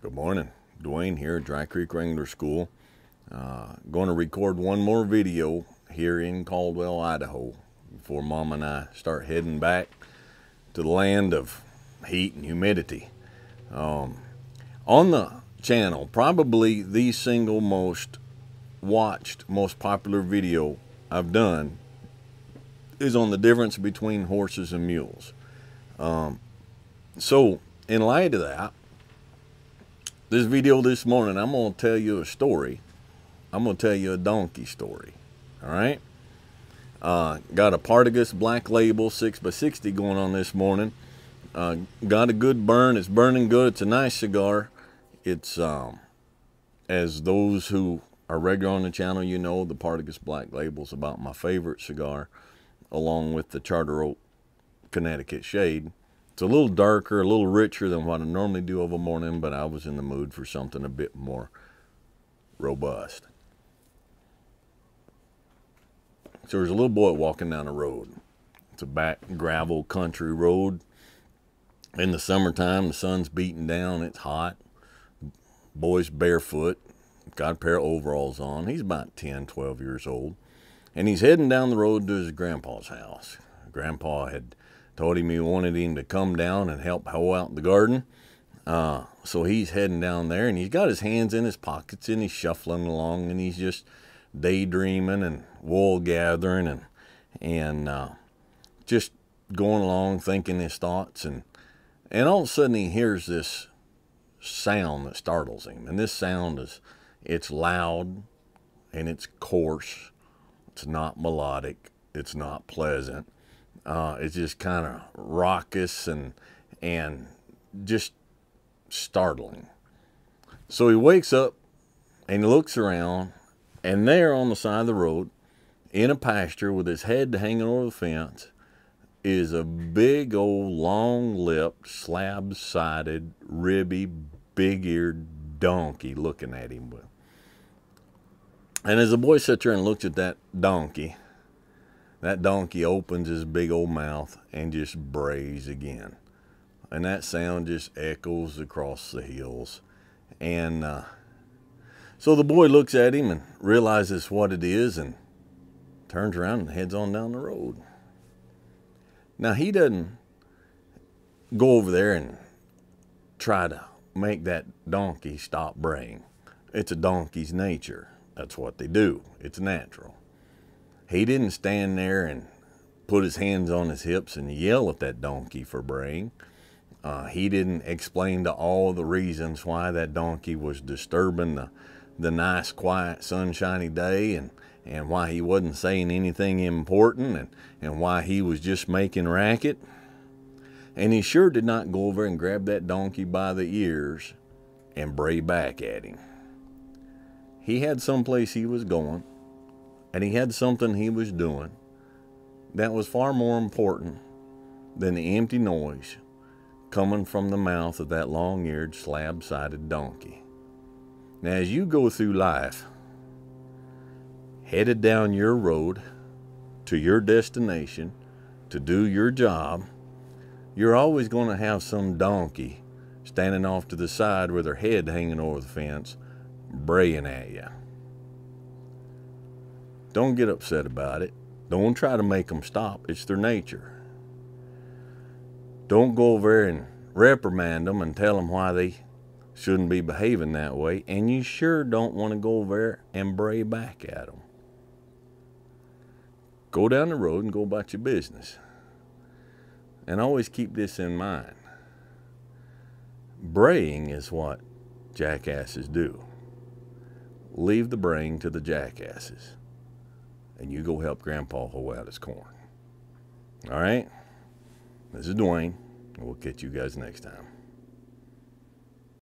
Good morning. Dwayne here at Dry Creek Wrangler School. Going to record one more video here in Caldwell, Idaho before Mom and I start heading back to the land of heat and humidity. On the channel, probably the single most watched, most popular video I've done is on the difference between horses and mules. So in light of that, this video this morning, I'm going to tell you a story. I'm going to tell you a donkey story. All right? Got a Partagas Black Label 6x60 going on this morning. Got a good burn. It's burning good. It's a nice cigar. It's, as those who are regular on the channel, you know, the Partagas Black Label is about my favorite cigar, along with the Charter Oak Connecticut Shade. It's a little darker, a little richer than what I normally do of a morning, but I was in the mood for something a bit more robust. So there's a little boy walking down the road. It's a back gravel country road. In the summertime, the sun's beating down, it's hot. Boy's barefoot, got a pair of overalls on. He's about 10, 12 years old. And he's heading down the road to his grandpa's house. Grandpa had told him he wanted him to come down and help hoe out the garden. So he's heading down there, and he's got his hands in his pockets, and he's shuffling along, and he's just daydreaming and wool gathering and just going along thinking his thoughts. And all of a sudden he hears this sound that startles him. And this sound it's loud and it's coarse. It's not melodic. It's not pleasant. It's just kind of raucous and just startling. So he wakes up and he looks around, and there on the side of the road, in a pasture with his head hanging over the fence, is a big old long-lipped, slab-sided, ribby, big-eared donkey looking at him. And as the boy sits there and looks at that donkey opens his big old mouth and just brays again. And that sound just echoes across the hills. And so the boy looks at him and realizes what it is and turns around and heads on down the road. Now, he doesn't go over there and try to make that donkey stop braying. It's a donkey's nature. That's what they do. It's natural. He didn't stand there and put his hands on his hips and yell at that donkey for braying. He didn't explain to all the reasons why that donkey was disturbing the nice, quiet, sunshiny day, and why he wasn't saying anything important, and why he was just making racket. And he sure did not go over and grab that donkey by the ears and bray back at him. He had someplace he was going, and he had something he was doing that was far more important than the empty noise coming from the mouth of that long-eared, slab-sided donkey. Now, as you go through life, headed down your road to your destination to do your job, you're always going to have some donkey standing off to the side with their head hanging over the fence, braying at you. Don't get upset about it. Don't try to make them stop. It's their nature. Don't go over there and reprimand them and tell them why they shouldn't be behaving that way. And you sure don't want to go over there and bray back at them. Go down the road and go about your business. And always keep this in mind. Braying is what jackasses do. Leave the braying to the jackasses. And you go help Grandpa hoe out his corn. All right? This is Dwayne, and we'll catch you guys next time.